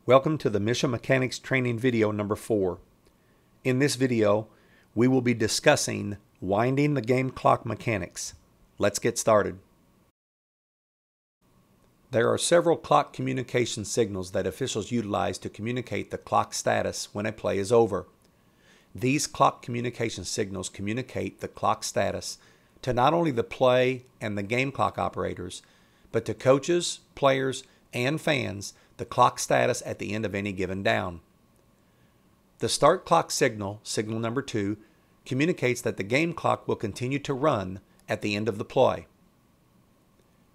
Welcome to the Mission Mechanics Training video number 4. In this video, we will be discussing winding the game clock mechanics. Let's get started. There are several clock communication signals that officials utilize to communicate the clock status when a play is over. These clock communication signals communicate the clock status to not only the play and the game clock operators, but to coaches, players, and fans the clock status at the end of any given down. The start clock signal, signal number 2, communicates that the game clock will continue to run at the end of the play.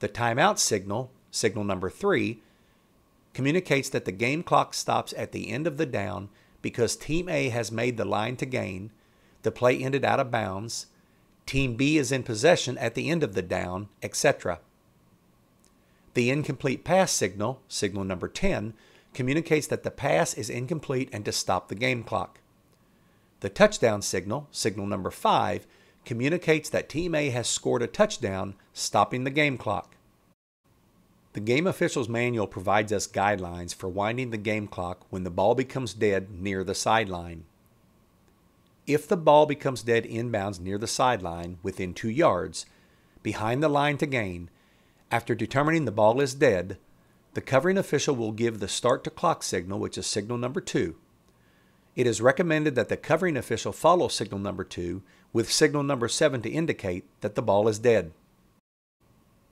The timeout signal, signal number 3, communicates that the game clock stops at the end of the down because Team A has made the line to gain, the play ended out of bounds, Team B is in possession at the end of the down, etc. The incomplete pass signal, signal number 10, communicates that the pass is incomplete and to stop the game clock. The touchdown signal, signal number 5, communicates that Team A has scored a touchdown, stopping the game clock. The game official's manual provides us guidelines for winding the game clock when the ball becomes dead near the sideline. If the ball becomes dead inbounds near the sideline within 2 yards, behind the line to gain, after determining the ball is dead, the covering official will give the start to clock signal, which is signal number 2. It is recommended that the covering official follow signal number 2 with signal number 7 to indicate that the ball is dead.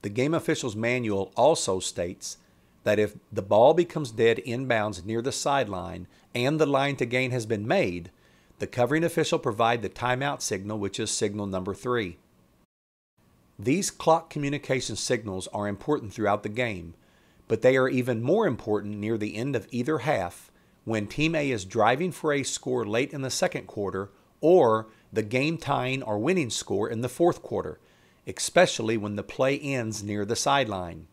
The game official's manual also states that if the ball becomes dead inbounds near the sideline and the line to gain has been made, the covering official provide the timeout signal, which is signal number 3. These clock communication signals are important throughout the game, but they are even more important near the end of either half when Team A is driving for a score late in the second quarter or the game tying or winning score in the fourth quarter, especially when the play ends near the sideline.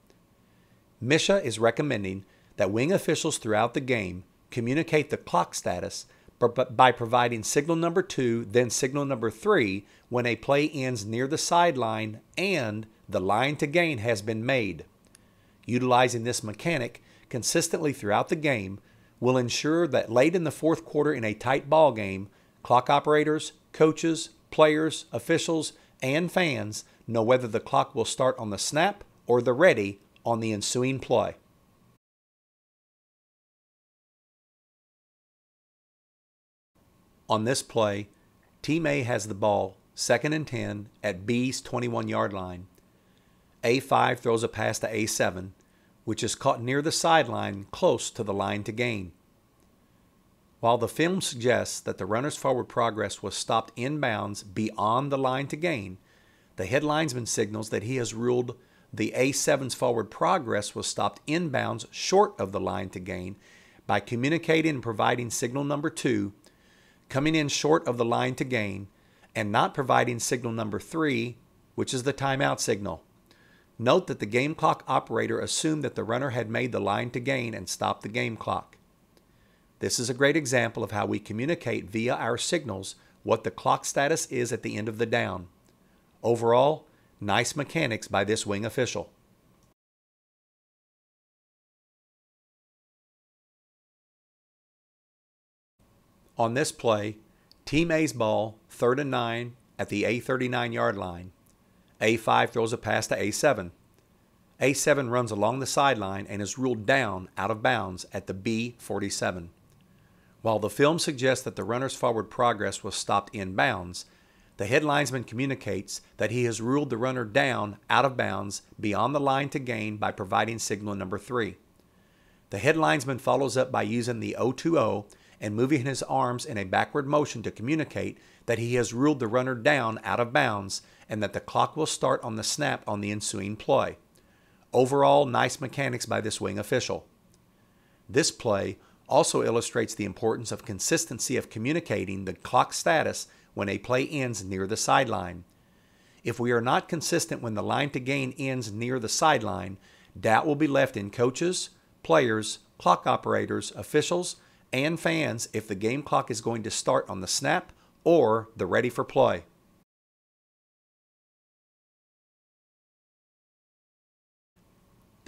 MSHA is recommending that wing officials throughout the game communicate the clock status by providing signal number 2, then signal number 3 when a play ends near the sideline and the line to gain has been made. Utilizing this mechanic consistently throughout the game will ensure that late in the fourth quarter in a tight ball game, clock operators, coaches, players, officials, and fans know whether the clock will start on the snap or the ready on the ensuing play. On this play, Team A has the ball 2nd and 10 at B's 21-yard line. A5 throws a pass to A7, which is caught near the sideline close to the line to gain. While the film suggests that the runner's forward progress was stopped inbounds beyond the line to gain, the head linesman signals that he has ruled the A7's forward progress was stopped inbounds short of the line to gain by communicating and providing signal number 2, coming in short of the line to gain, and not providing signal number 3, which is the timeout signal. Note that the game clock operator assumed that the runner had made the line to gain and stopped the game clock. This is a great example of how we communicate via our signals what the clock status is at the end of the down. Overall, nice mechanics by this wing official. On this play, Team A's ball, 3rd and 9 at the A39-yard line. A5 throws a pass to A7. A7 runs along the sideline and is ruled down out of bounds at the B47. While the film suggests that the runner's forward progress was stopped in bounds, the head linesman communicates that he has ruled the runner down out of bounds beyond the line to gain by providing signal number 3. The head linesman follows up by using the 0-2-0 and moving his arms in a backward motion to communicate that he has ruled the runner down out of bounds and that the clock will start on the snap on the ensuing play. Overall, nice mechanics by this wing official. This play also illustrates the importance of consistency of communicating the clock status when a play ends near the sideline. If we are not consistent when the line to gain ends near the sideline, doubt will be left in coaches, players, clock operators, officials, and fans if the game clock is going to start on the snap or the ready for play.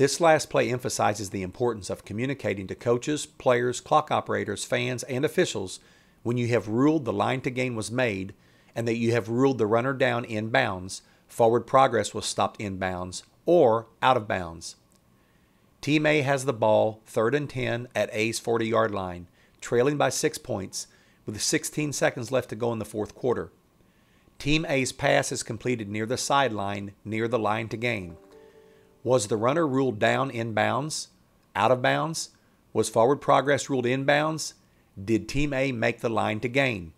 This last play emphasizes the importance of communicating to coaches, players, clock operators, fans, and officials when you have ruled the line to gain was made and that you have ruled the runner down in bounds, forward progress was stopped in bounds, or out of bounds. Team A has the ball, 3rd and 10 at A's 40-yard line, trailing by 6 points, with 16 seconds left to go in the fourth quarter. Team A's pass is completed near the sideline, near the line to gain. Was the runner ruled down in bounds? Out of bounds? Was forward progress ruled in bounds? Did Team A make the line to gain?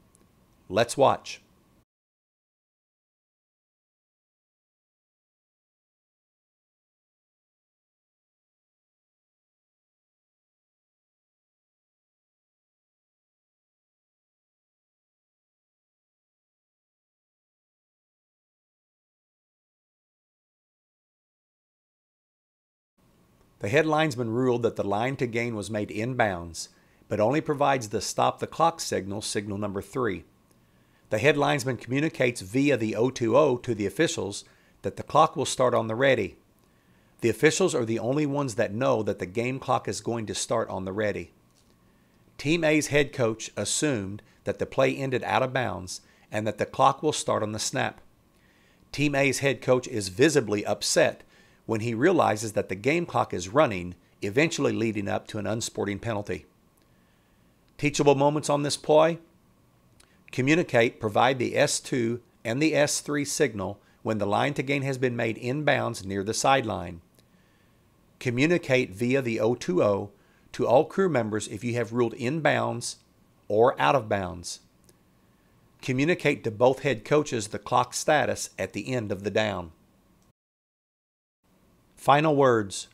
Let's watch. The head linesman ruled that the line to gain was made in bounds, but only provides the stop the clock signal, signal number 3. The head linesman communicates via the O2O to the officials that the clock will start on the ready. The officials are the only ones that know that the game clock is going to start on the ready. Team A's head coach assumed that the play ended out of bounds and that the clock will start on the snap. Team A's head coach is visibly upset when he realizes that the game clock is running, eventually leading up to an unsporting penalty. Teachable moments on this play: communicate, provide the S2 and the S3 signal when the line to gain has been made in bounds near the sideline. Communicate via the O2O to all crew members if you have ruled in bounds or out of bounds. Communicate to both head coaches the clock status at the end of the down. Final words: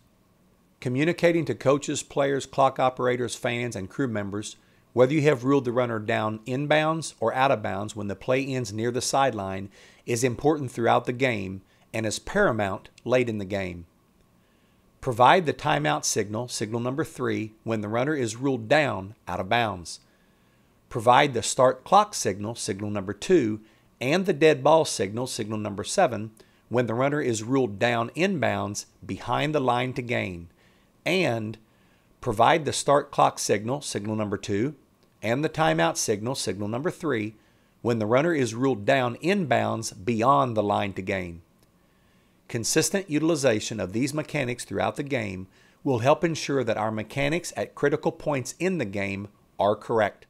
communicating to coaches, players, clock operators, fans, and crew members whether you have ruled the runner down in bounds or out of bounds when the play ends near the sideline is important throughout the game and is paramount late in the game. Provide the timeout signal, signal number 3, when the runner is ruled down out of bounds. Provide the start clock signal, signal number 2, and the dead ball signal, signal number 7, when the runner is ruled down in bounds behind the line to gain. And provide the start clock signal, signal number 2, and the timeout signal, signal number 3, when the runner is ruled down in bounds beyond the line to gain. Consistent utilization of these mechanics throughout the game will help ensure that our mechanics at critical points in the game are correct.